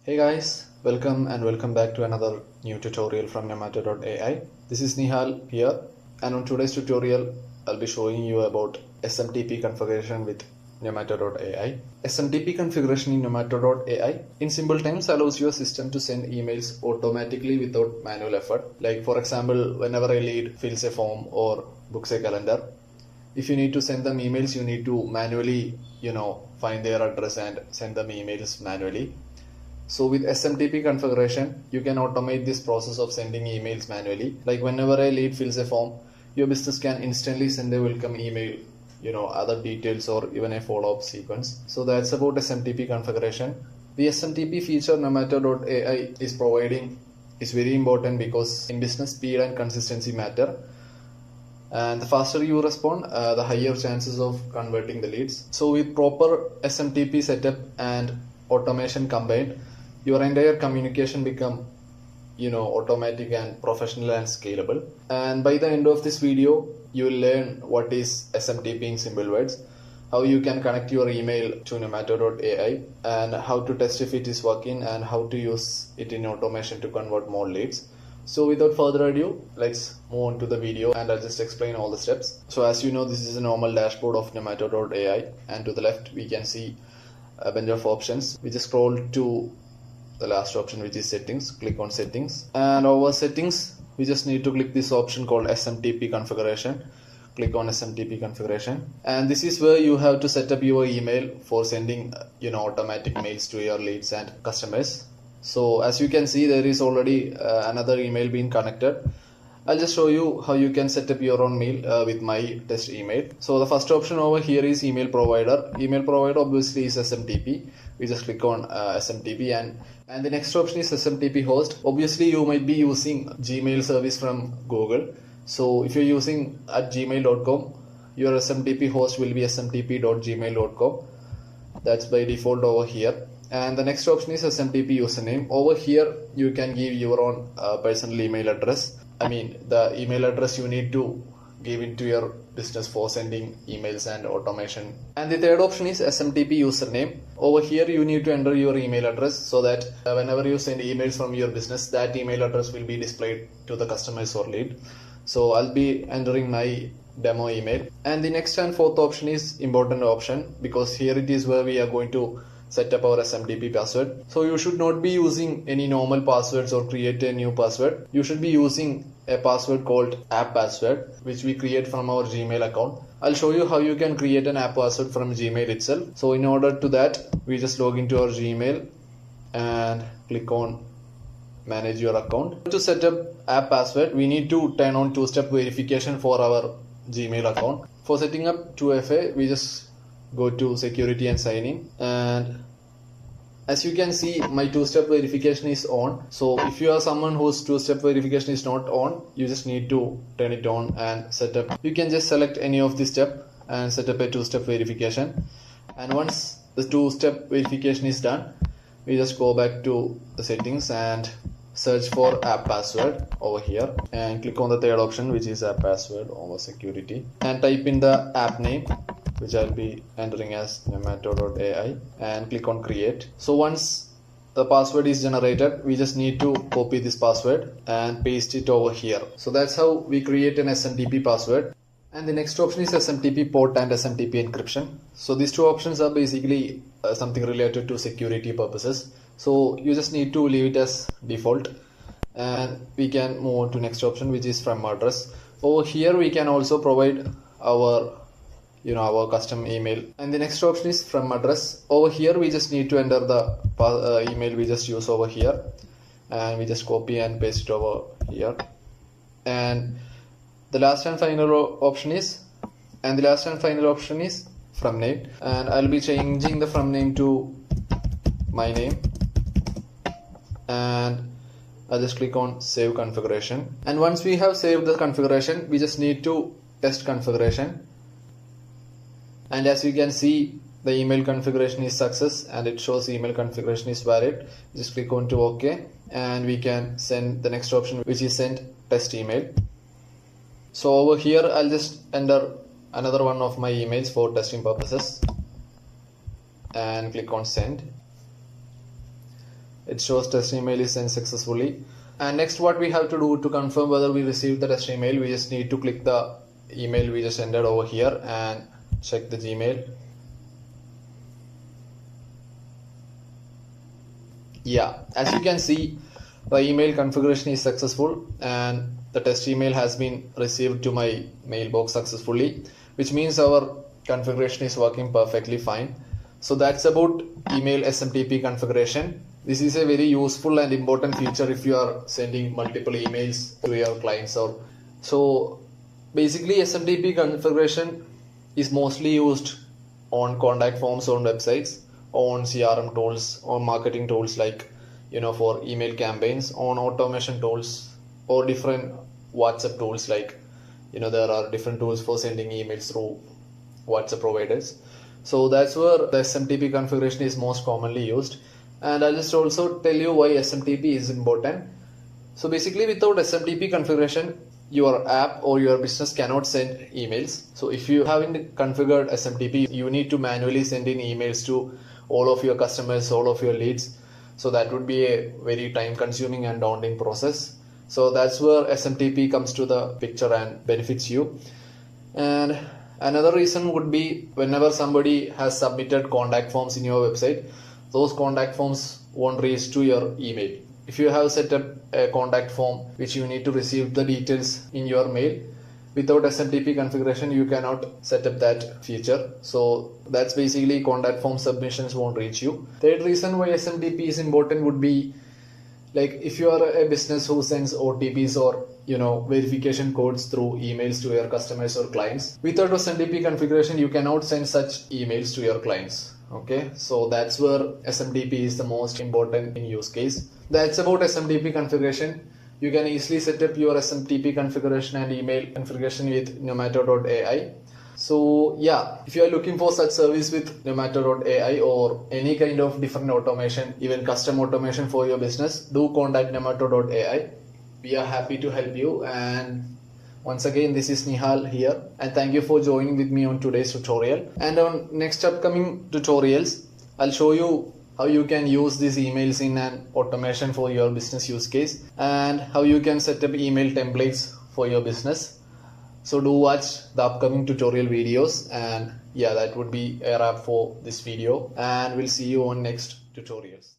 Hey guys, welcome back to another new tutorial from Yamato.ai. This is Nihal here, and on today's tutorial I'll be showing you about SMTP configuration with Yamato.ai. SMTP configuration in Yamato.ai in simple terms allows your system to send emails automatically without manual effort. Like for example, whenever a lead fills a form or books a calendar, if you need to send them emails, you need to manually, find their address and send them emails manually. So with SMTP configuration, you can automate this process of sending emails manually. Like whenever a lead fills a form, your business can instantly send a welcome email, other details or even a follow-up sequence. So that's about SMTP configuration. The SMTP feature Nomato.ai is providing is very important because in business speed and consistency matter. And the faster you respond, the higher chances of converting the leads. So with proper SMTP setup and automation combined, your entire communication become automatic and professional and scalable. And by the end of this video, you will learn what is SMTP in simple words, how you can connect your email to Nomato.ai, and how to test if it is working, and how to use it in automation to convert more leads. So without further ado, let's move on to the video and I'll just explain all the steps. So as you know, this is a normal dashboard of Nomato.ai, and to the left we can see a bunch of options. We just scroll to the last option, which is settings. Click on settings, and over settings we just need to click this option called SMTP configuration. Click on SMTP configuration, and this is where you have to set up your email for sending automatic mails to your leads and customers. So as you can see, there is already another email being connected. I'll just show you how you can set up your own mail with my test email. So the first option over here is email provider. Email provider obviously is SMTP. We just click on SMTP, and the next option is SMTP host. Obviously you might be using Gmail service from Google. So if you're using at gmail.com, your SMTP host will be smtp.gmail.com. That's by default over here. And the next option is SMTP username. Over here you can give your own personal email address. I mean the email address you need to give into your business for sending emails and automation. And the third option is SMTP username. Over here you need to enter your email address so that whenever you send emails from your business, that email address will be displayed to the customers or lead. So I'll be entering my demo email. And the next and fourth option is important option, because here it is where we are going to set up our SMTP password. So you should not be using any normal passwords or create a new password. You should be using a password called app password, which we create from our Gmail account. I'll show you how you can create an app password from Gmail itself. So in order to that, we just log into our Gmail and click on manage your account. To set up app password, we need to turn on two-step verification for our Gmail account. For setting up 2FA, we just go to security and sign in, and as you can see, my two-step verification is on. So if you are someone whose two-step verification is not on, you just need to turn it on and set up. You can just select any of the step and set up a two-step verification, and once the two-step verification is done, we just go back to the settings and search for app password over here, and click on the third option, which is app password over security, and type in the app name, which I'll be entering as Nomato.ai, and click on create. So once the password is generated, we just need to copy this password and paste it over here. So that's how we create an SMTP password. And the next option is SMTP port and SMTP encryption. So these two options are basically something related to security purposes. So you just need to leave it as default, and we can move on to next option, which is from address. Over here we can also provide our custom email, and the next option is from address. Over here we just need to enter the email we just use over here, and we just copy and paste it over here. And the last and final option is from name, and I'll be changing the from name to my name, and I'll just click on save configuration. And once we have saved the configuration, we just need to test configuration. And as you can see, the email configuration is success, and it shows email configuration is valid. Just click on to OK, and we can send the next option, which is send test email. So over here I'll just enter another one of my emails for testing purposes and click on send. it shows test email is sent successfully. And next, what we have to do to confirm whether we received the test email, we just need to click the email we just entered over here and check the Gmail. Yeah, as you can see, the email configuration is successful and the test email has been received to my mailbox successfully, which means our configuration is working perfectly fine. So that's about email SMTP configuration. This is a very useful and important feature if you are sending multiple emails to your clients. So basically, SMTP configuration is mostly used on contact forms on websites, on CRM tools, on marketing tools like for email campaigns, on automation tools, or different WhatsApp tools like there are different tools for sending emails through WhatsApp providers. So that's where the SMTP configuration is most commonly used. And I'll just also tell you why SMTP is important. So basically, without SMTP configuration, your app or your business cannot send emails. So if you haven't configured SMTP, you need to manually send in emails to all of your customers, all of your leads. So that would be a very time consuming and daunting process. So that's where SMTP comes to the picture and benefits you. And another reason would be whenever somebody has submitted contact forms in your website, those contact forms won't reach to your email. If you have set up a contact form which you need to receive the details in your mail, without SMTP configuration you cannot set up that feature. So that's basically contact form submissions won't reach you. Third reason why SMTP is important would be like if you are a business who sends OTPs or verification codes through emails to your customers or clients. Without SMTP configuration, you cannot send such emails to your clients. Okay, so that's where SMTP is the most important in use case. That's about SMTP configuration. You can easily set up your SMTP configuration and email configuration with Nomato.ai. So yeah, if you are looking for such service with Nomato.ai or any kind of different automation, even custom automation for your business, do contact Nomato.ai. We are happy to help you. And once again, this is Nihal here, and thank you for joining with me on today's tutorial. And on next upcoming tutorials, I'll show you how you can use these emails in an automation for your business use case and how you can set up email templates for your business. So do watch the upcoming tutorial videos, and yeah, that would be a wrap for this video, and we'll see you on next tutorials.